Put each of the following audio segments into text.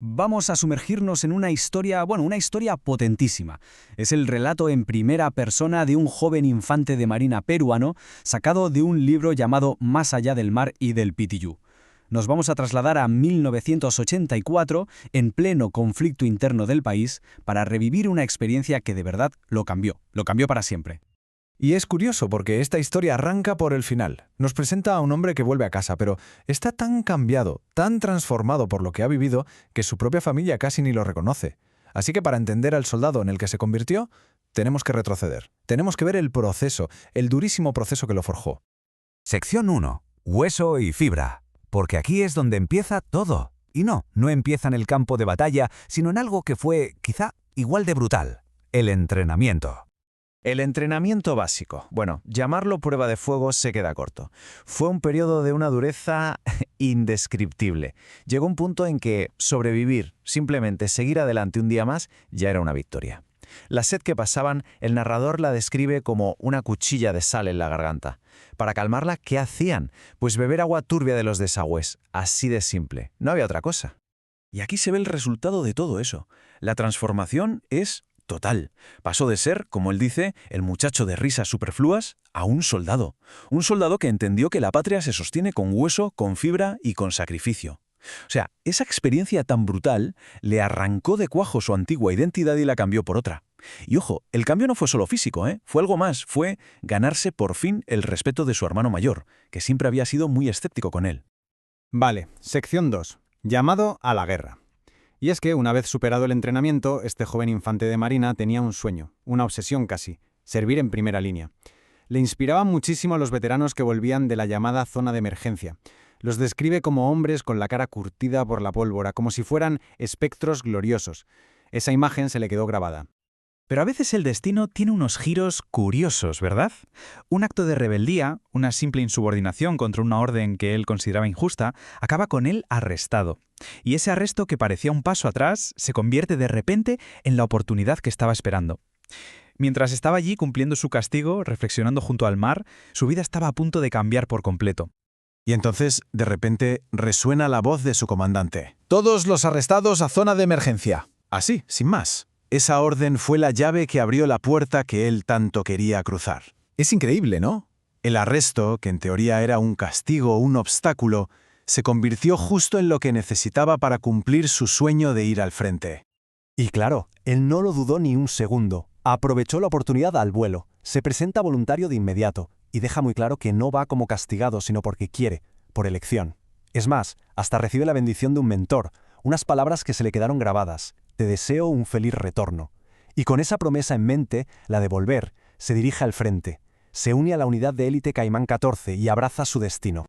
Vamos a sumergirnos en una historia, una historia potentísima. Es el relato en primera persona de un joven infante de marina peruano sacado de un libro llamado Más allá del mar y del Pitillú. Nos vamos a trasladar a 1984, en pleno conflicto interno del país, para revivir una experiencia que de verdad lo cambió para siempre. Y es curioso porque esta historia arranca por el final. Nos presenta a un hombre que vuelve a casa, pero está tan cambiado, tan transformado por lo que ha vivido, que su propia familia casi ni lo reconoce. Así que para entender al soldado en el que se convirtió, tenemos que retroceder. Tenemos que ver el proceso, el durísimo proceso que lo forjó. Sección 1. Hueso y fibra. Porque aquí es donde empieza todo. Y no empieza en el campo de batalla, sino en algo que fue, quizá, igual de brutal. El entrenamiento. El entrenamiento básico. Bueno, llamarlo prueba de fuego se queda corto. Fue un periodo de una dureza indescriptible. Llegó un punto en que sobrevivir, simplemente seguir adelante un día más, ya era una victoria. La sed que pasaban, el narrador la describe como una cuchilla de sal en la garganta. Para calmarla, ¿qué hacían? Pues beber agua turbia de los desagües. Así de simple. No había otra cosa. Y aquí se ve el resultado de todo eso. La transformación es total. Pasó de ser, como él dice, el muchacho de risas superfluas, a un soldado. Un soldado que entendió que la patria se sostiene con hueso, con fibra y con sacrificio. O sea, esa experiencia tan brutal le arrancó de cuajo su antigua identidad y la cambió por otra. Y ojo, el cambio no fue solo físico, fue algo más, fue ganarse por fin el respeto de su hermano mayor, que siempre había sido muy escéptico con él. Vale, sección 2. Llamado a la guerra. Y es que, una vez superado el entrenamiento, este joven infante de marina tenía un sueño, una obsesión casi: servir en primera línea. Le inspiraban muchísimo a los veteranos que volvían de la llamada zona de emergencia. Los describe como hombres con la cara curtida por la pólvora, como si fueran espectros gloriosos. Esa imagen se le quedó grabada. Pero a veces el destino tiene unos giros curiosos, ¿verdad? Un acto de rebeldía, una simple insubordinación contra una orden que él consideraba injusta, acaba con él arrestado. Y ese arresto, que parecía un paso atrás, se convierte de repente en la oportunidad que estaba esperando. Mientras estaba allí cumpliendo su castigo, reflexionando junto al mar, su vida estaba a punto de cambiar por completo. Y entonces, de repente, resuena la voz de su comandante. «Todos los arrestados a zona de emergencia». Así, sin más. Esa orden fue la llave que abrió la puerta que él tanto quería cruzar. Es increíble, ¿no? El arresto, que en teoría era un castigo, un obstáculo, se convirtió justo en lo que necesitaba para cumplir su sueño de ir al frente. Y claro, él no lo dudó ni un segundo. Aprovechó la oportunidad al vuelo. Se presenta voluntario de inmediato y deja muy claro que no va como castigado, sino porque quiere, por elección. Es más, hasta recibe la bendición de un mentor, unas palabras que se le quedaron grabadas: «Te deseo un feliz retorno». Y con esa promesa en mente, la de volver, se dirige al frente. Se une a la unidad de élite Caimán 14 y abraza su destino.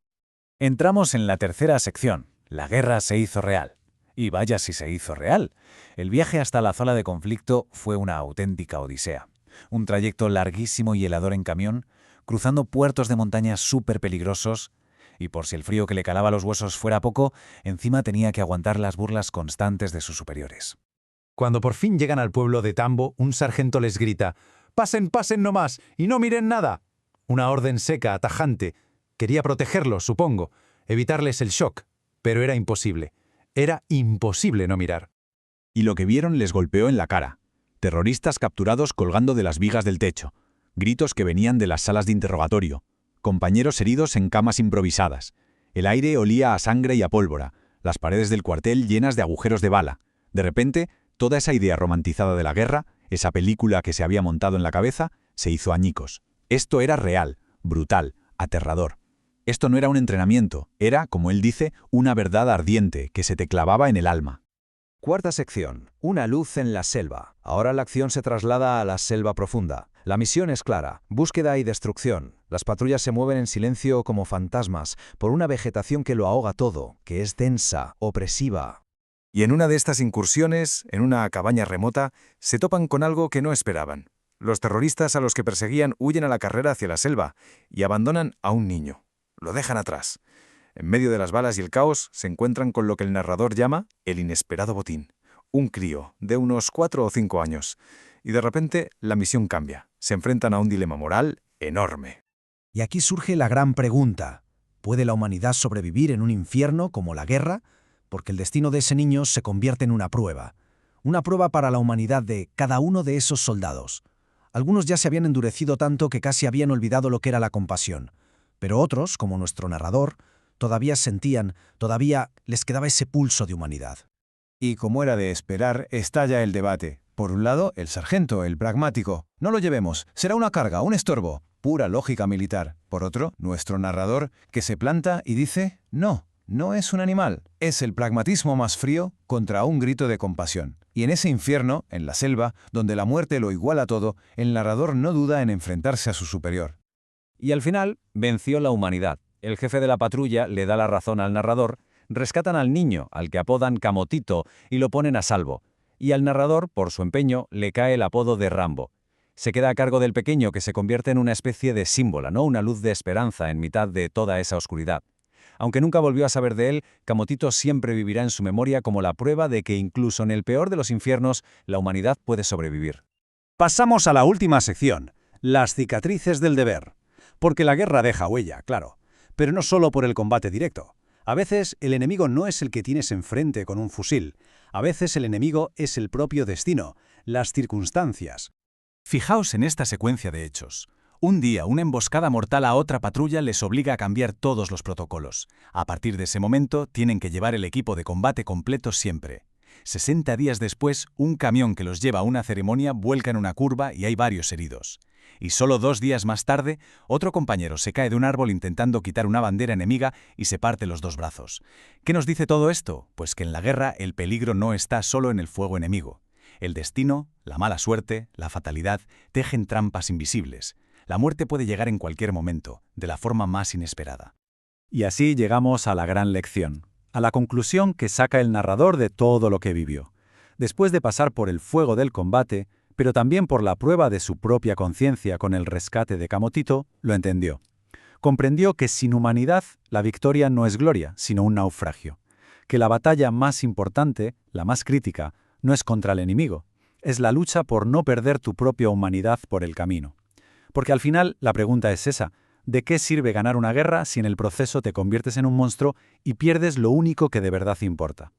Entramos en la tercera sección. La guerra se hizo real. Y vaya si se hizo real. El viaje hasta la zona de conflicto fue una auténtica odisea. Un trayecto larguísimo y helador en camión, cruzando puertos de montaña súper peligrosos, y por si el frío que le calaba los huesos fuera poco, encima tenía que aguantar las burlas constantes de sus superiores. Cuando por fin llegan al pueblo de Tambo, un sargento les grita: «¡Pasen, pasen nomás, y no miren nada!». Una orden seca, tajante. Quería protegerlos, supongo, evitarles el shock, pero era imposible. Era imposible no mirar. Y lo que vieron les golpeó en la cara. Terroristas capturados colgando de las vigas del techo. Gritos que venían de las salas de interrogatorio. Compañeros heridos en camas improvisadas. El aire olía a sangre y a pólvora. Las paredes del cuartel llenas de agujeros de bala. De repente, toda esa idea romantizada de la guerra, esa película que se había montado en la cabeza, se hizo añicos. Esto era real, brutal, aterrador. Esto no era un entrenamiento, era, como él dice, una verdad ardiente que se te clavaba en el alma. Cuarta sección. Una luz en la selva. Ahora la acción se traslada a la selva profunda. La misión es clara: búsqueda y destrucción. Las patrullas se mueven en silencio como fantasmas, por una vegetación que lo ahoga todo, que es densa, opresiva. Y en una de estas incursiones, en una cabaña remota, se topan con algo que no esperaban. Los terroristas a los que perseguían huyen a la carrera hacia la selva y abandonan a un niño. Lo dejan atrás. En medio de las balas y el caos, se encuentran con lo que el narrador llama el inesperado botín. Un crío de unos 4 o 5 años. Y de repente la misión cambia. Se enfrentan a un dilema moral enorme. Y aquí surge la gran pregunta: ¿puede la humanidad sobrevivir en un infierno como la guerra? porque el destino de ese niño se convierte en una prueba para la humanidad de cada uno de esos soldados. Algunos ya se habían endurecido tanto que casi habían olvidado lo que era la compasión, pero otros, como nuestro narrador, todavía sentían, todavía les quedaba ese pulso de humanidad. Y como era de esperar, estalla el debate. Por un lado, el sargento, el pragmático. No lo llevemos, será una carga, un estorbo. Pura lógica militar. Por otro, nuestro narrador, que se planta y dice, no, no es un animal. Es el pragmatismo más frío contra un grito de compasión. Y en ese infierno, en la selva, donde la muerte lo iguala todo, el narrador no duda en enfrentarse a su superior. Y al final, venció la humanidad. El jefe de la patrulla le da la razón al narrador, rescatan al niño, al que apodan Camotito, y lo ponen a salvo. Y al narrador, por su empeño, le cae el apodo de Rambo. Se queda a cargo del pequeño, que se convierte en una especie de símbolo, ¿no? Una luz de esperanza en mitad de toda esa oscuridad. Aunque nunca volvió a saber de él, Camotito siempre vivirá en su memoria como la prueba de que incluso en el peor de los infiernos, la humanidad puede sobrevivir. Pasamos a la última sección, las cicatrices del deber. Porque la guerra deja huella, claro, pero no solo por el combate directo. A veces el enemigo no es el que tienes enfrente con un fusil. A veces el enemigo es el propio destino, las circunstancias. Fijaos en esta secuencia de hechos. Un día, una emboscada mortal a otra patrulla les obliga a cambiar todos los protocolos. A partir de ese momento, tienen que llevar el equipo de combate completo siempre. 60 días después, un camión que los lleva a una ceremonia vuelca en una curva y hay varios heridos. Y solo 2 días más tarde, otro compañero se cae de un árbol intentando quitar una bandera enemiga y se parte los 2 brazos. ¿Qué nos dice todo esto? Pues que en la guerra el peligro no está solo en el fuego enemigo. El destino, la mala suerte, la fatalidad, tejen trampas invisibles. La muerte puede llegar en cualquier momento, de la forma más inesperada. Y así llegamos a la gran lección, a la conclusión que saca el narrador de todo lo que vivió. Después de pasar por el fuego del combate, pero también por la prueba de su propia conciencia con el rescate de Camotito, lo entendió. Comprendió que sin humanidad la victoria no es gloria, sino un naufragio. Que la batalla más importante, la más crítica, no es contra el enemigo, es la lucha por no perder tu propia humanidad por el camino. Porque al final la pregunta es esa: ¿de qué sirve ganar una guerra si en el proceso te conviertes en un monstruo y pierdes lo único que de verdad importa?